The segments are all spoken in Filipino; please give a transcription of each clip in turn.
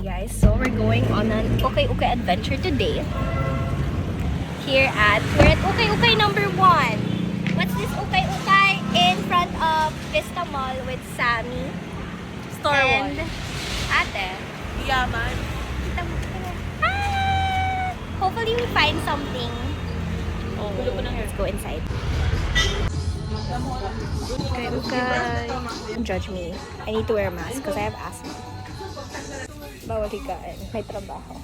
guys, so we're going on an ukay-ukay adventure today. We're at ukay-ukay number 1. What's this ukay-ukay? In front of Vista Mall with Sammy. Store and wall. Ate. Yaman. Kita mo. Ah! Hopefully we find something. Oh, Let's go inside. Ukay-ukay. Don't judge me. I need to wear a mask because I have asthma. Bawal hikain. May trabaho.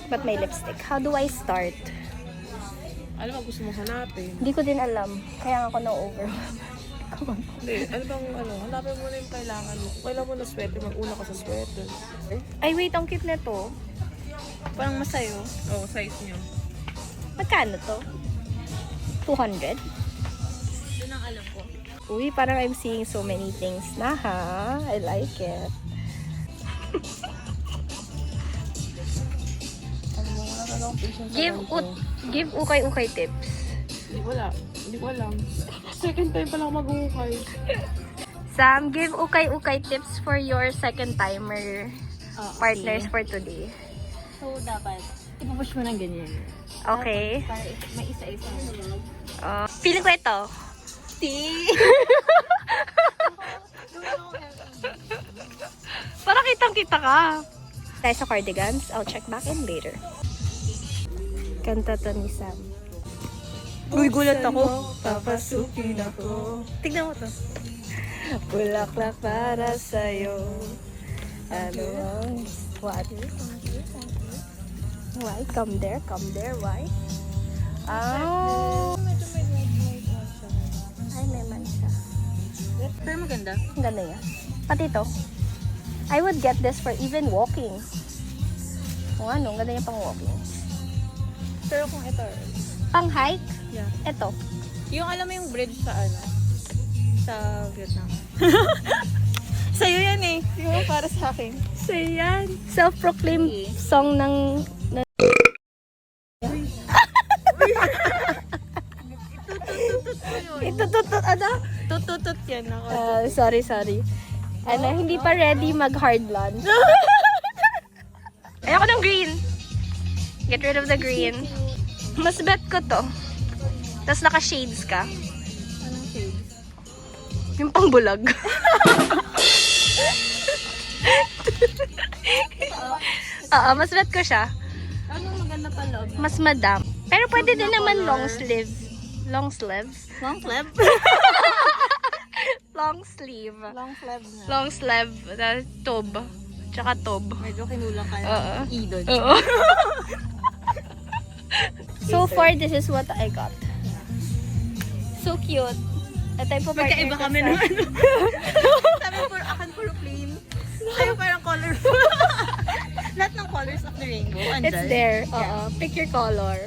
But may lipstick. How do I start? Alam mo, gusto mo hanapin. Hindi ko din alam. Kaya ako na-over. Hindi, ano bang hanapin mo na yung kailangan mo. Kailangan mo na sweater, mag-una ka sa sweater. Ay, wait. Ang cute na to. Parang masayo. Oo, size niyo. Magkano to? 200? Yun ang alam ko. Uy, parang I'm seeing so many things na ha. I like it. Ano mo, wala na akong patience sa ganito. Give ukay-ukay tips. Hindi ko alam. Second time pa lang mag-uukay. Sam, give ukay-ukay tips for your second timer partners for today. So, dapat ipupush mo ng ganyan. Okay. Para may isa-isa. Feeling ko ito. Para kitang-kita ka. Tayo sa cardigans. I'll check back in later. Kanta to ni Sam. Uy, gulat ako. Papasukin ako. Tignan mo to. Bulaklak para sa'yo. Ano ang... What? Why? Come there, why? Oh! Ay, may mancha. Pero maganda. Ang ganda niya. Pati ito. I would get this for even walking. Kung ano, ang ganda niya pang walking. Pero kung ito, Pang hike? yeah. Ito. Yung alam mo yung bridge sa sa Vietnam. Sa'yo yan eh. Yung para sa akin. So, yan. Self-proclaimed song ng... Itututut, ano? Tututut yan ako. Sorry. Ano, hindi pa ready mag-hard lunch. Ayoko ng green. Get rid of the green. Mas bet ko to. Tapos naka-shades ka. Anong shade? Yung pangbulag. Oo, mas bet ko siya. Anong maganda pa loob? Mas madam. Pero pwede din naman long sleeve. Long sleeve? Long flap. Long sleeve. Long sleeve na. Long sleeve. Tob. Tsaka tob. Medyo kinulang ka Oo. idol. Oo. So far, this is what I got. So cute. Ito yung partner Magkaiba ko kami sa- ng ano. Sabi po, akan puro plain. Sa'yo parang colorful. Lahat ng colors of the rainbow. It's there. Oo. Pick your color.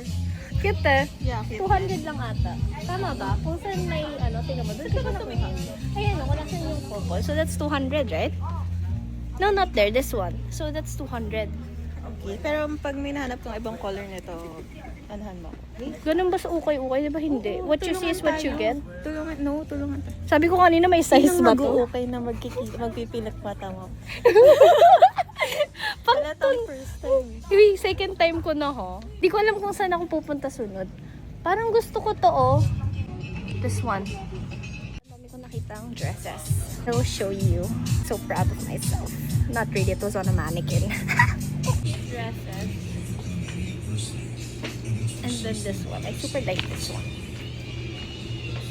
Cute eh. Yeah, cute. 200 lang ata. Tama ba? Kung saan may ano, tingnan mo. Doon ka na tumingin. Ayan, kung nasan yung purple. So that's 200, right? No, not there. This one. So that's 200. Okay. Pero pag may nahanap kang ibang color nito, anahan mo. Ganun ba sa ukay-ukay? Di ba hindi? What you see is what you get. Tulungan tayo. Sabi ko kanina may size ba to? mag-uukay na magpipilat mata mo. Pang Wala tayong first time. Uy, second time ko na ho. Di ko alam kung saan ako pupunta sunod. Parang gusto ko to oh. This one. Dami ko nakitang dresses. I will show you. So proud of myself. Not really, it was on a mannequin. Dresses. And then this one. I super like this one.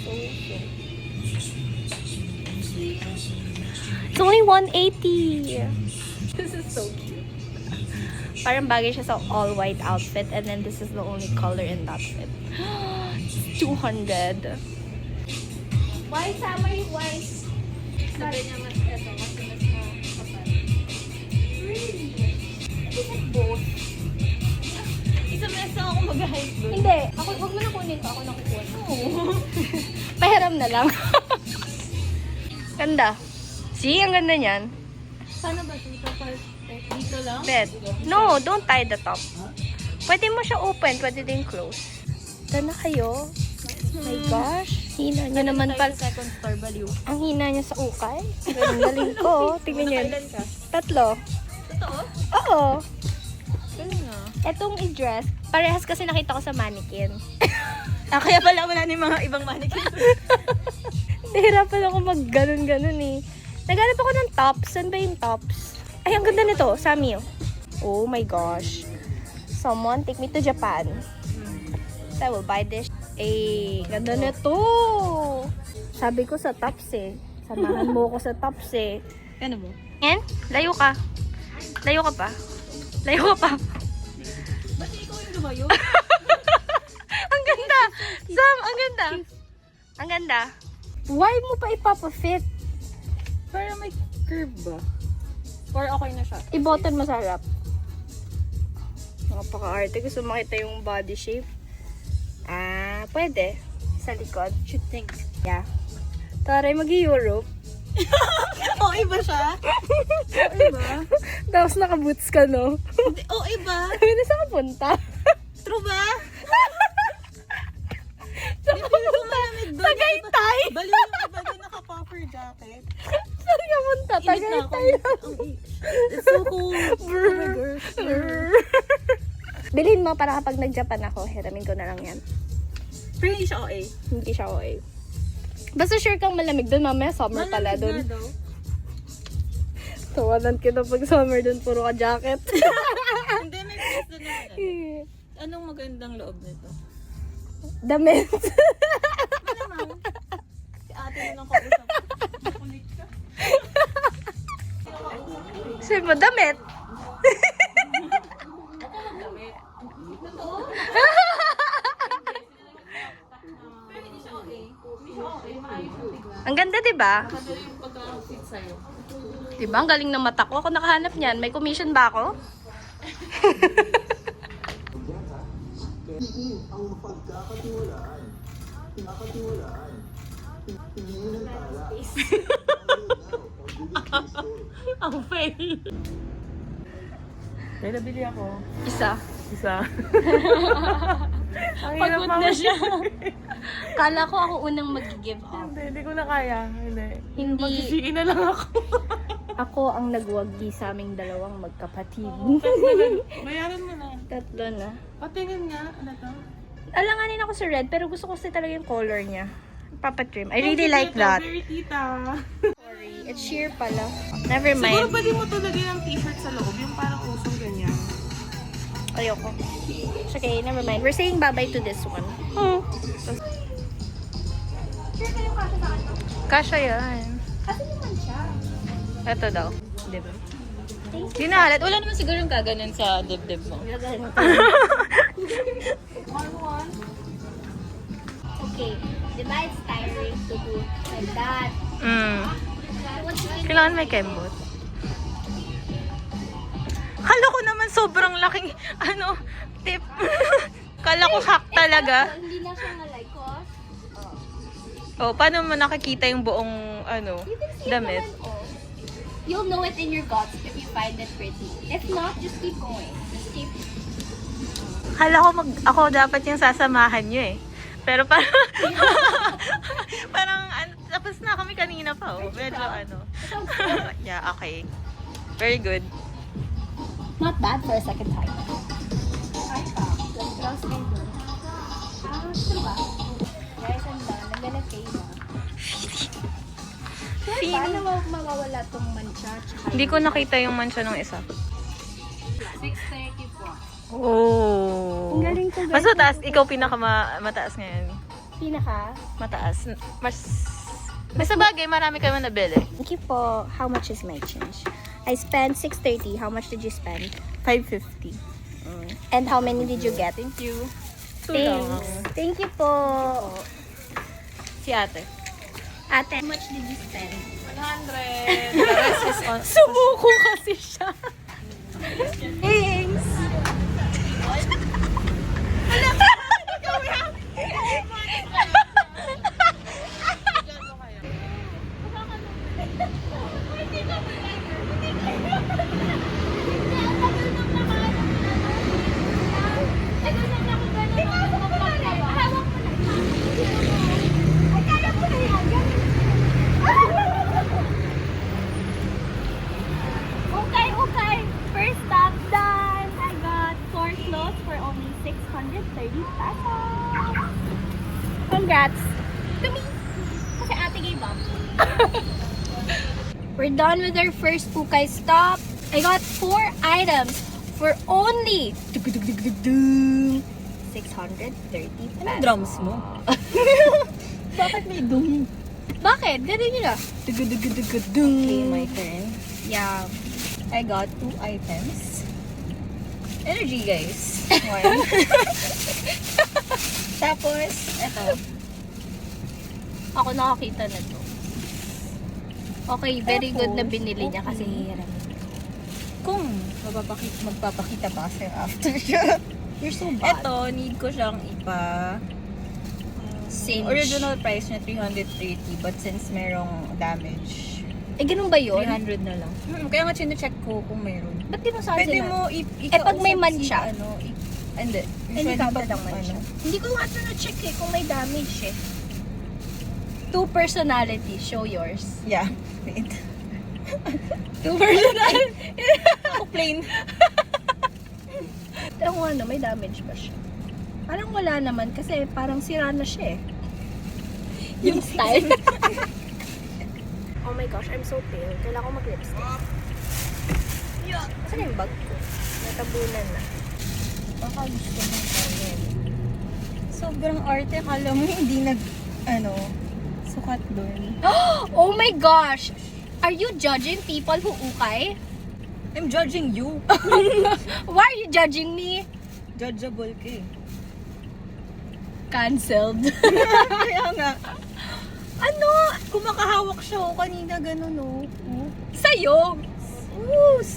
So cute. It's only 180. This is so cute. Parang bagay siya sa all-white outfit and then this is the only color in that fit. It's 200. Why, Sam, are you white? Sabi niya mas ito, mas kapal. Really? Is it both? Isang beses ako mag-hike doon. Hindi. Ako, wag mo na kunin ko. Ako na kukuha. Pahiram na lang. Ganda. See, ang ganda niyan. Paano ba dito? Dito lang? Bet. No, don't tie the top. Pwede mo siya open, pwede din close. Ganda kayo. Oh my gosh. Hina niya naman pala. Second store value. Ang hina niya sa ukay. Galing ko. Tingnan niyo. Kailan ka? 3. Totoo? Oo. Galing nga. Etong i-dress, parehas kasi nakita ko sa mannequin. Kaya pala wala ni mga ibang mannequin. Nahirapan ako mag-ganon-ganon eh. Naghanap ako ng tops. Saan ba yung tops? Ay, ang ganda nito. Samio. Oh my gosh. Someone take me to Japan. So I will buy this. Eh, ganda nito. Sabi ko sa tops eh. Samahan mo ko sa tops eh. Ano ba? Yan, layo ka. Layo ka pa. Layo ka pa. Ba't ikaw yung lumayo? Ang ganda. Sam, ang ganda. Ang ganda. Why mo pa ipapa-fit? Para may curve ba? Or okay na siya? I-button mo sa harap. Napaka-arte. Gusto makita yung body shape. Ah, pwede. Sa likod. Should think. Yeah. Taray, mag-Europe. Oh, iba siya? Oh, iba? Tapos naka-boots ka, no? Oh, iba? Sabi na saan ka punta? True ba? Saan ka punta? Tagaytay! Baliw yung iba din naka-puffer jacket. Saan ka punta? Tagaytay lang. It's so cool. Oh my gosh. Bilhin mo para kapag nag-Japan ako, hiramin ko na lang yan. Pero hindi siya OA. Hindi siya okay. Basta sure kang malamig doon, mamaya summer pala doon. Tawanan kita pag summer doon, puro ka jacket. Hindi, may place doon naman. Anong magandang loob nito? Damit. Si ate na lang kausap. Kulit ka. Sabi mo, damit. Ang ganda, di ba? Yung pagka-fit sa'yo. Di ba? Ang galing ng mata ko. Ako nakahanap niyan. May commission ba ako? Ang fail. May nabili ako. Isa. Ang Pagod na siya. Kala ko ako unang mag-give up. Hindi ko na kaya. Hindi. Magsisiin na lang ako. Ako ang nagwagi sa aming dalawang magkapatid. Bayaran mo na. Tatlo na. Patingin nga. Ano to? Alanganin ako sa red, pero gusto ko kasi talaga yung color niya. Papa-trim. I really like that. Very tita. Sorry, it's sheer pala. Never Siguro mind. pwede mo to lagyan ng t-shirt sa loob. Yung parang usong ganyan. Ayoko. It's okay, never mind. We're saying bye-bye to this one. Oh. Kasha yan. Kasi naman siya. Ito daw. Diba? Di na halat. Wala naman siguro yung kaganon sa dibdib mo. Okay. Diba it's tiring to do like that? What should we Kailangan may kembot. Kala ko naman sobrang laking, tip. Kala ko hack talaga. Hindi na siya na-like ko. Oh, paano mo nakikita yung buong, You can see damit? it naman, oh. You'll know it in your guts if you find it pretty. If not, just keep going. Just keep... Kala ko ako dapat yung sasamahan nyo eh. Pero parang, tapos na kami kanina pa oh. Medyo yeah, okay. Very good. Not bad for a second time. Ay pa. Let's go. Diba? Guys, I'm done. I'm gonna pay na. Paano mawawala tong mancha? Hindi ko nakita yung mancha ng isa. 6:30 po. Oh. Ang galing ko, guys. Mas mataas. Ikaw mataas ngayon. Pinaka? Mataas. Mas sa bagay, marami kayo nabili. Thank you po. How much is my change? I spent 6:30. How much did you spend? 550. And how many did you get? Thank you. Thanks. Thank you po. Si ate. Ate, how much did you spend? 100. The rest is on. Sumuko kasi siya. Thanks. Okay. Congrats to me. Kasi ate gave up. We're done with our first Pukay stop. I got 4 items for only 630 pesos. Anong drums mo? Bakit may dung? Bakit? Ganun yun ah. Okay, my turn. Yeah. I got 2 items. Energy, guys. 1. Tapos, eto. Ako nakakita na to. Okay, very good na binili niya kasi okay. hiram. Kung magpapakita pa sa'yo after siya. You're so bad. Eto, need ko siyang ipa... Cinch. Original price niya 330, but since merong damage, Eh, ganun ba yun? 300 na lang. Kaya nga chinecheck ko kung mayroon. Ba't di mo sa akin Pwede sila? mo pag may mancha? Hindi. Hindi ka ba pag naman siya? Hindi ko nga na-check eh kung may damage eh. 2 personality, show yours. Yeah. Wait. 2 personality. Ako plain. Pero kung ano, may damage ba siya? Parang wala naman kasi parang sira na siya eh. Yung style. Oh my gosh, I'm so pale. Kailangan ko mag-lipstick. Saan yung bag ko? Natabunan na. Baka gusto mo tayo. Sobrang arte. Kala mo hindi sukat doon. Oh my gosh! Are you judging people who ukay? I'm judging you. Why are you judging me? Judgeable ka eh. Cancelled. Kaya nga. Ano? Kung makahawak siya, kanina ganun Sa'yo?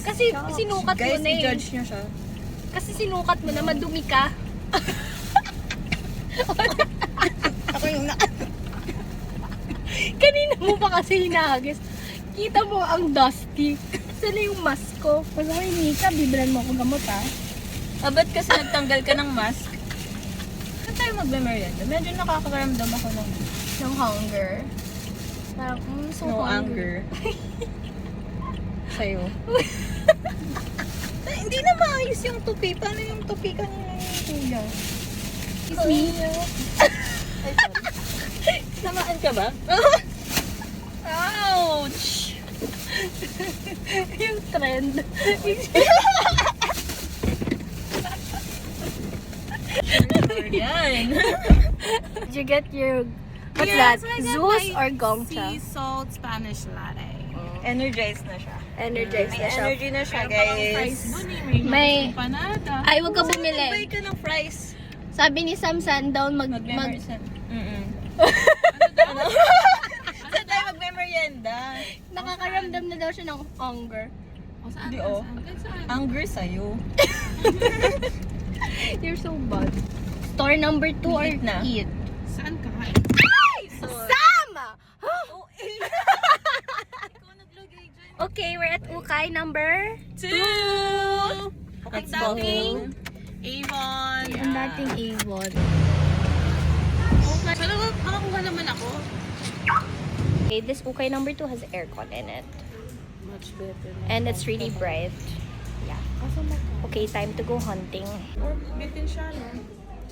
Kasi Stop. sinukat mo Guys, na eh. i-judge niya siya. Kasi sinukat mo na, madumi ka. Ako yung Kanina mo pa kasi hinahagis. Kita mo ang dusty. Sana yung mask ko. Pag ako yung Mika, biblan mo ako gamot ha. Ba't kasi nagtanggal ka ng mask? Saan tayo magbe-merienda? Medyo nakakaramdam ako ng Ng hunger. Parang, so no hungry. anger. Sa'yo. Hindi na maayos yung tupi. Paano yung tupi kanina yung kuya? Excuse me? Ay, sorry. Samaan ka ba? Ouch! Yung trend. Yan. Did you get your, what's Yes, that? I got Zeus my or Gongcha? Sea salt Spanish latte. Energized na siya. Energized May na siya. energy na siya, Meron pa lang fries guys. dun eh. May empanada. Ay, wag ka Buy bumili. ka ng fries. Sabi ni Sam Sandown, Mag-memory. Saan tayo magme-merienda? nakakaramdam na daw siya ng hunger. O, saan? Hindi, oh. Saan? Anger sa'yo. You're so bad. Store number 2 or Eat na. eat? Saan ka? Sam! Oh, eh. Ikaw naglagay dyan. Okay, we're at ukay number 2! Let's Ang go. dating Avon. Ang dating Avon. Pero makakuha naman ako. Okay, this ukay number 2 has aircon in it. Much better. And it's really bright. Yeah. Okay, time to go hunting. Or bitin siya, no?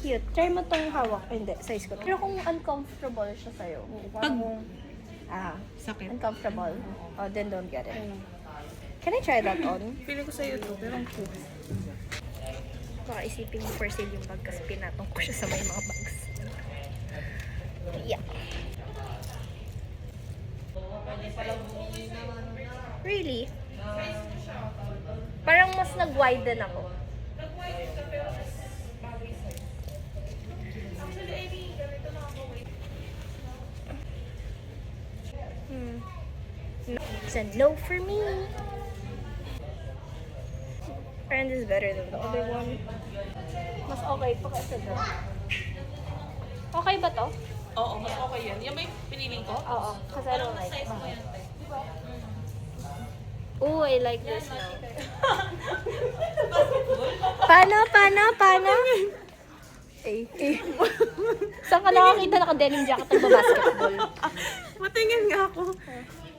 Cute. Try mo tong hawak. Hindi, size ko. Pero kung uncomfortable siya sa'yo. Sakit. Uncomfortable. Oh, then don't get it. Can I try that on? Pili ko sa'yo to, pero ang cute. Baka isipin mo for sale yung bag kasi pinatong ko siya sa may mga bags. Yeah. Really? Parang mas nag-widen ako. It's a no for me. And is better than the other one. Mas okay pa kasi doon. Okay ba to? Oo, mas okay yan. Yan ba yung piniling ko? Oo, kasi I don't like it. Oh, I like this now. Paano? Eh. Saan ka nakakita naka-denim jacket ng basketball? Matingin nga ako.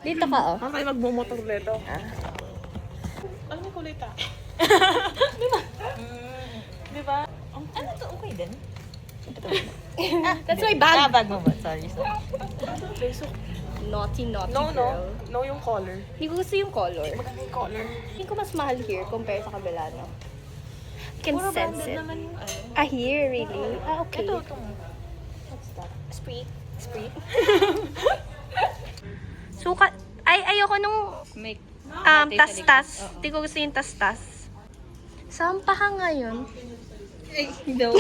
Dito ka, oh. Okay, magbumotor dito. Ano yung kulit ah? Di ba? Ano to? Okay din. That's my bag. Bag mo ba? Sorry. Naughty No, girl. no yung color. Hindi ko gusto yung color. Maganda yung color. Hindi ko mas mahal here compare sa kabila, no? I can Puro sense branded it. naman yung ano. Ah, here, really? Ah, okay. Ito, ito. What's that? Spree. Suka. Ay, ayoko nung Make. tas-tas. Hindi ko gusto yung tas-tas. Saan pa ka ngayon? Ay, daw.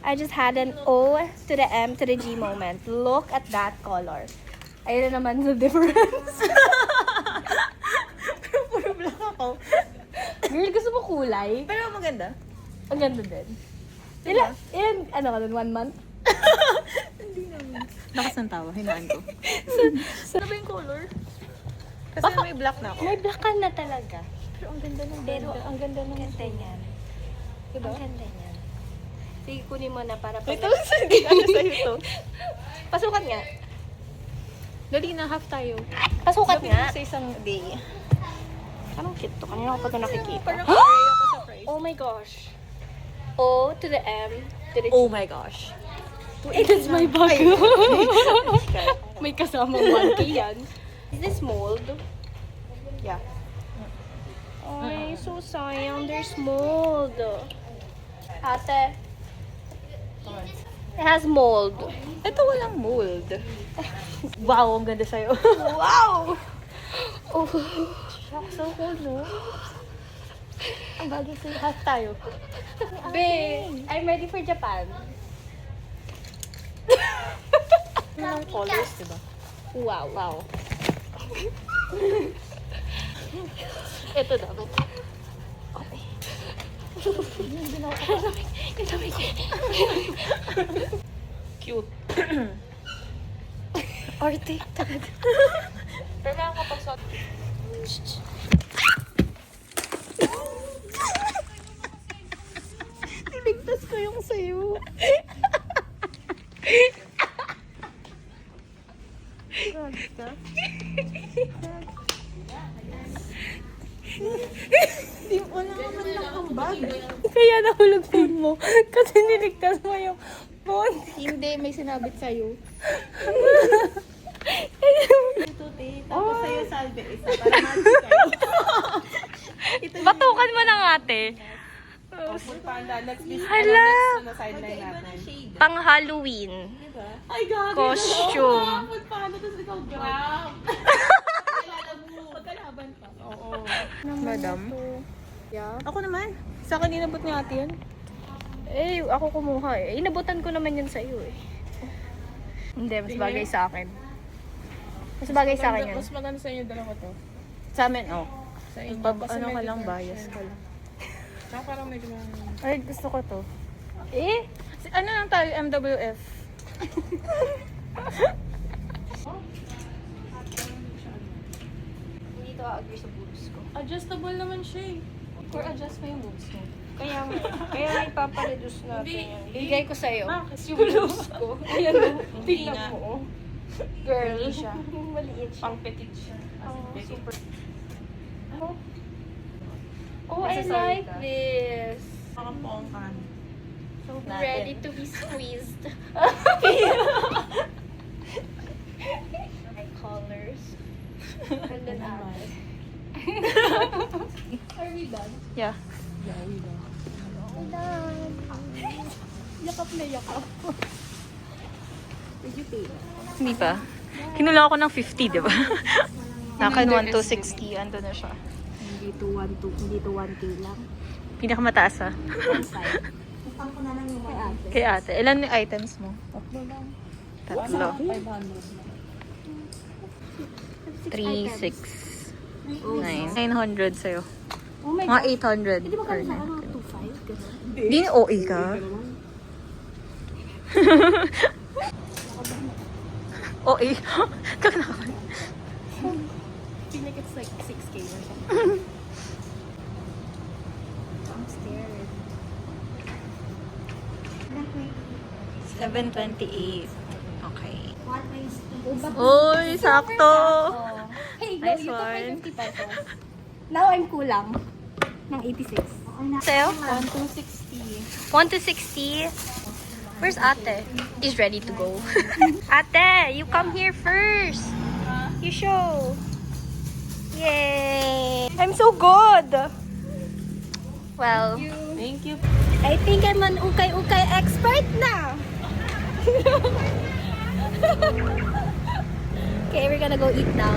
I just had an O to the M to the G moment. Look at that color. Ayun na naman the difference. Pero puro black ako. Girl, gusto mo kulay? Pero maganda. Ang ganda din. Ilan, ano ka dun, 1 month? Lakas ng tawa, hinaan ko. Ano ba yung color? Kasi Baka- may black na ako. May black ka na talaga. Pero ang ganda ng Pero ang ganda ng ganda niyan. Diba? Ang ganda niyan. Sige, kunin mo na para Wait, pag... hindi ano sa'yo to. Pasukat nga. Dali na, half tayo. Pasukat Sabi nga. ko sa isang day. Anong cute to? Kanina ko pa ito nakikita. Parang carry ako sa price. Oh my gosh. O to the M to the G. Oh my gosh. It is my bag. May kasamang 1K yan. Is this mold? Yeah. Ay, so sayang. There's mold. Ate. It has mold. Ito walang mold. Wow, ang ganda sa'yo. Wow! Oh. So cool, no? Ang bagay sa'yo. Half tayo. Babe, I'm ready for Japan. Ang colors, diba? Wow. Wow. Ito dapat. Okay. Cute. Arte talaga. Pero meron ka pag suot. Niligtas ko yung sayo. Wala naman lang ang bag. Kaya nahulog phone mo. Kasi niligtas mo yung phone. Hindi, may sinabit sa'yo. Ito, te. Tapos sa'yo salve isa. Para magic kayo. Batukan mo ng ate. Next week, Hala! na sideline natin. Pang Halloween. Ay, gagi! Costume. Paano? Tapos ikaw, grab! Pagkalaban pa. Oo. Madam? Yeah. Ako naman. Sa akin inabot ni ate yan. Eh, ako kumuha eh. Inabutan ko naman yan sa'yo eh. Hindi, mas bagay sa akin. Mas bagay sa akin yan. Mas maganda sa inyo dalawa to. Sa amin, oh. Sa inyo. Pag Kasi ano ka medyo lang, dark bias siya. ka lang. Tsaka parang medyo Ay, gusto ko to. Eh? Ano lang tayo, MWF? Hindi to agree sa boobs ko. adjustable naman siya eh. Or adjust mo yung boobs mo. Kaya may ipapareduce natin yan. Bigay ko sa'yo. Yung boobs ko. Ayan o. Tingnan na. mo. Oh. Girl. Maliit siya. Maliit siya. Pang petit siya. Oh, Petit. super. Oh, I Accessory like ka. this. Parang pongkan. So Natin. ready to be squeezed. My colors. And then ate. Are we done? Yeah. We're done. Yakap na yakap. Did you pay? Hindi pa. Kinula ako ng 50, di ba? Nakain 1 to 60. Ando na siya. Hindi to 1K lang. Pinakamataas ah. Utang ko na lang yung mga ate. Kay ate. Ilan yung items mo? Tatlo. 3, 6, 9. 900 sa'yo. Oh my Mga God. 800 Hindi ba per kami sa night. ano? 2.5? Ganun. Di na OA ka? OA? Kakanakan. I feel like it's like 6K or something. I'm scared. 728. Okay. What ways to Uy, sakto! Hey, go, Nice you took my one. 50 pesos. Now I'm kulang ng 86. Sa'yo? 1,260. 1 to 60. Where's Ate? She's ready to go. Ate, you come here first. You show. Yay! I'm so good. Well, Thank you. I think I'm an ukay-ukay expert na. Okay, we're gonna go eat now.